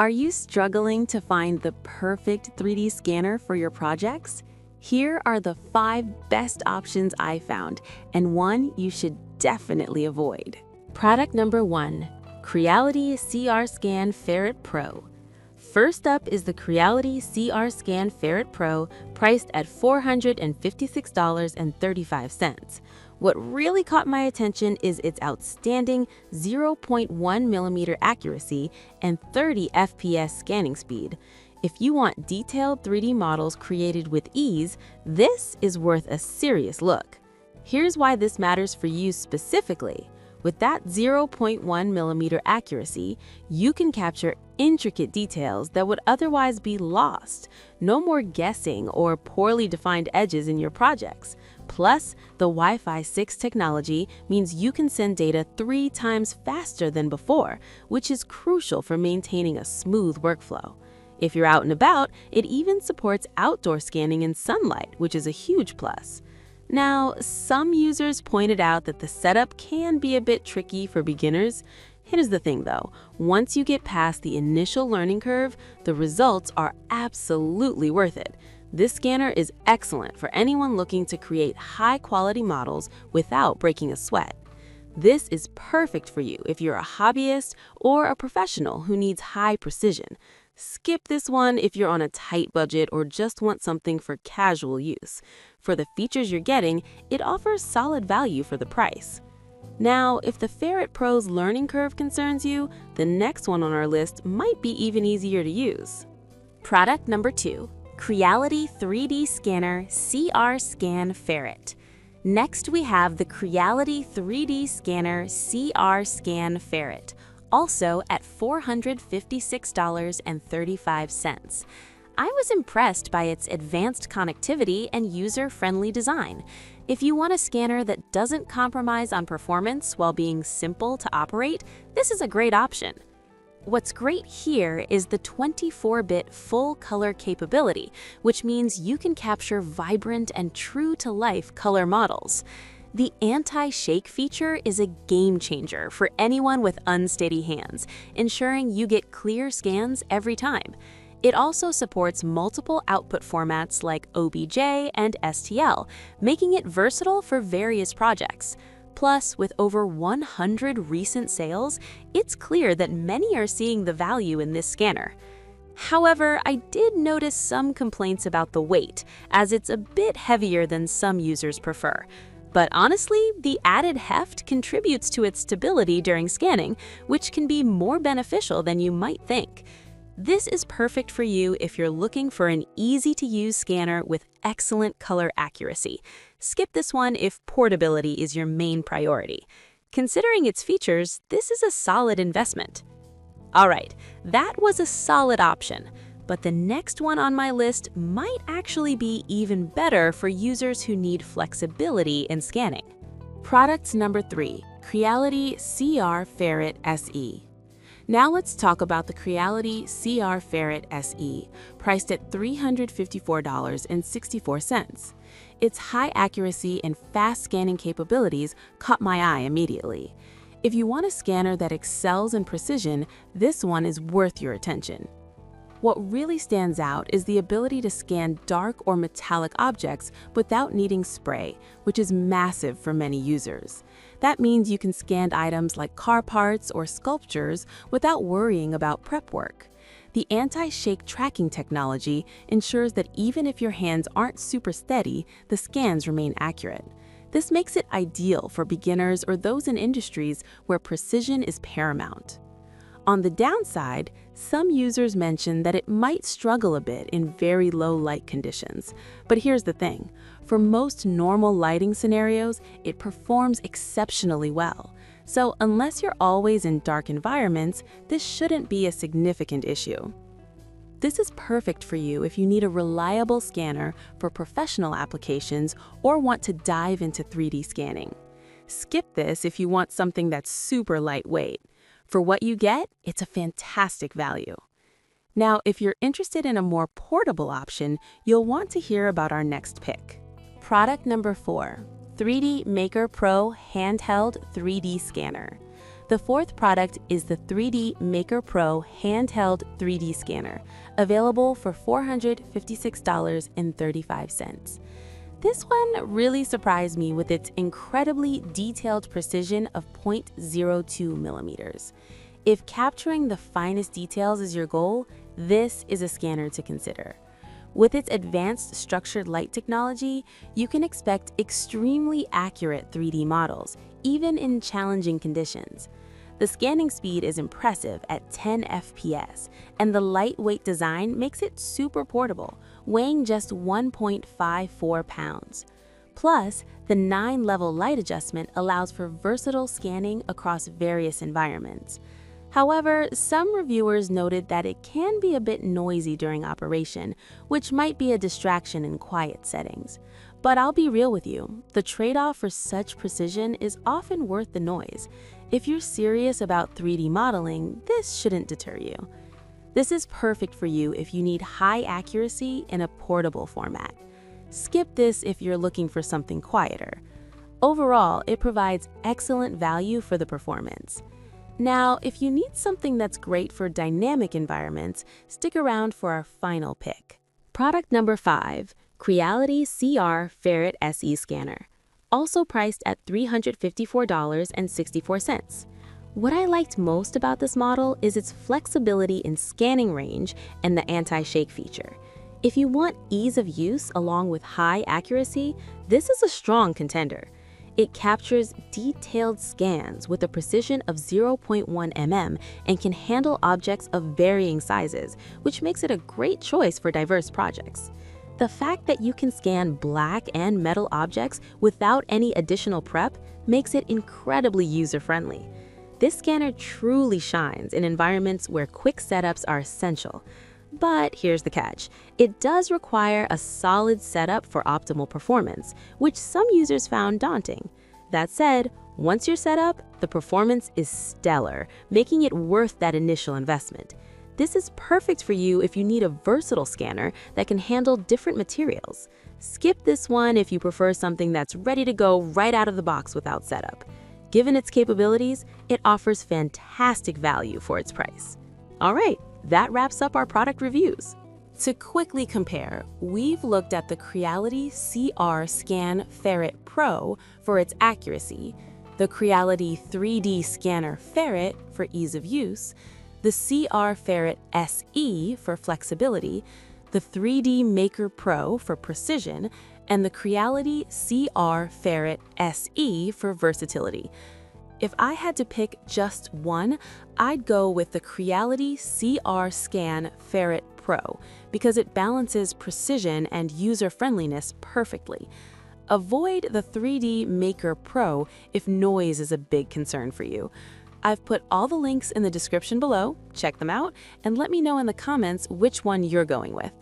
Are you struggling to find the perfect 3D scanner for your projects? Here are the 5 best options I found, and one you should definitely avoid. Product number 1, Creality CR Scan Ferret Pro. First up is the Creality CR Scan Ferret Pro, priced at $456.35. What really caught my attention is its outstanding 0.1mm accuracy and 30 FPS scanning speed. If you want detailed 3D models created with ease, this is worth a serious look. Here's why this matters for you specifically. With that 0.1mm accuracy, you can capture intricate details that would otherwise be lost. No more guessing or poorly defined edges in your projects. Plus, the Wi-Fi 6 technology means you can send data 3 times faster than before, which is crucial for maintaining a smooth workflow. If you're out and about, it even supports outdoor scanning in sunlight, which is a huge plus. Now, some users pointed out that the setup can be a bit tricky for beginners. Here's the thing though, once you get past the initial learning curve, the results are absolutely worth it. This scanner is excellent for anyone looking to create high-quality models without breaking a sweat. This is perfect for you if you're a hobbyist or a professional who needs high precision. Skip this one if you're on a tight budget or just want something for casual use. For the features you're getting, it offers solid value for the price. Now, if the Ferret Pro's learning curve concerns you, the next one on our list might be even easier to use. Product number 2, Creality 3D Scanner CR Scan Ferret. Next, we have the Creality 3D Scanner CR Scan Ferret, also at $456.35. I was impressed by its advanced connectivity and user-friendly design. If you want a scanner that doesn't compromise on performance while being simple to operate, this is a great option. What's great here is the 24-bit full-color capability, which means you can capture vibrant and true-to-life color models. The anti-shake feature is a game changer for anyone with unsteady hands, ensuring you get clear scans every time. It also supports multiple output formats like OBJ and STL, making it versatile for various projects. Plus, with over 100 recent sales, it's clear that many are seeing the value in this scanner. However, I did notice some complaints about the weight, as it's a bit heavier than some users prefer. But honestly, the added heft contributes to its stability during scanning, which can be more beneficial than you might think. This is perfect for you if you're looking for an easy-to-use scanner with excellent color accuracy. Skip this one if portability is your main priority. Considering its features, this is a solid investment. Alright, that was a solid option, but the next one on my list might actually be even better for users who need flexibility in scanning. Product number 3, Creality CR Ferret SE. Now let's talk about the Creality CR Ferret SE, priced at $354.64. Its high accuracy and fast scanning capabilities caught my eye immediately. If you want a scanner that excels in precision, this one is worth your attention. What really stands out is the ability to scan dark or metallic objects without needing spray, which is massive for many users. That means you can scan items like car parts or sculptures without worrying about prep work. The anti-shake tracking technology ensures that even if your hands aren't super steady, the scans remain accurate. This makes it ideal for beginners or those in industries where precision is paramount. On the downside, some users mention that it might struggle a bit in very low light conditions. But here's the thing, for most normal lighting scenarios, it performs exceptionally well. So unless you're always in dark environments, this shouldn't be a significant issue. This is perfect for you if you need a reliable scanner for professional applications or want to dive into 3D scanning. Skip this if you want something that's super lightweight. For what you get, it's a fantastic value. Now, if you're interested in a more portable option, you'll want to hear about our next pick. Product number 4, 3D Maker Pro Handheld 3D Scanner. The The fourth product is the 3D Maker Pro handheld 3D scanner, available for $456.35. This one really surprised me with its incredibly detailed precision of 0.02 millimeters. If capturing the finest details is your goal, this is a scanner to consider. With its advanced structured light technology, you can expect extremely accurate 3D models, even in challenging conditions. The scanning speed is impressive at 10 FPS, and the lightweight design makes it super portable, weighing just 1.54 pounds. Plus, the 9-level light adjustment allows for versatile scanning across various environments. However, some reviewers noted that it can be a bit noisy during operation, which might be a distraction in quiet settings. But I'll be real with you, the trade-off for such precision is often worth the noise. If you're serious about 3D modeling, this shouldn't deter you. This is perfect for you if you need high accuracy in a portable format. Skip this if you're looking for something quieter. Overall, it provides excellent value for the performance. Now, if you need something that's great for dynamic environments, stick around for our final pick. Product number 5, Creality CR Ferret SE Scanner, also priced at $354.64. What I liked most about this model is its flexibility in scanning range and the anti-shake feature. If you want ease of use along with high accuracy, this is a strong contender. It captures detailed scans with a precision of 0.1 mm and can handle objects of varying sizes, which makes it a great choice for diverse projects. The fact that you can scan black and metal objects without any additional prep makes it incredibly user-friendly. This scanner truly shines in environments where quick setups are essential. But here's the catch. It does require a solid setup for optimal performance, which some users found daunting. That said, once you're set up, the performance is stellar, making it worth that initial investment. This is perfect for you if you need a versatile scanner that can handle different materials. Skip this one if you prefer something that's ready to go right out of the box without setup. Given its capabilities, it offers fantastic value for its price. All right. That wraps up our product reviews. To quickly compare, we've looked at the Creality CR Scan Ferret Pro for its accuracy, the Creality 3D Scanner Ferret for ease of use, the CR Ferret SE for flexibility, the 3D Maker Pro for precision, and the Creality CR Ferret SE for versatility. If I had to pick just one, I'd go with the Creality CR Scan Ferret Pro because it balances precision and user-friendliness perfectly. Avoid the 3D Maker Pro if noise is a big concern for you. I've put all the links in the description below, check them out, and let me know in the comments which one you're going with.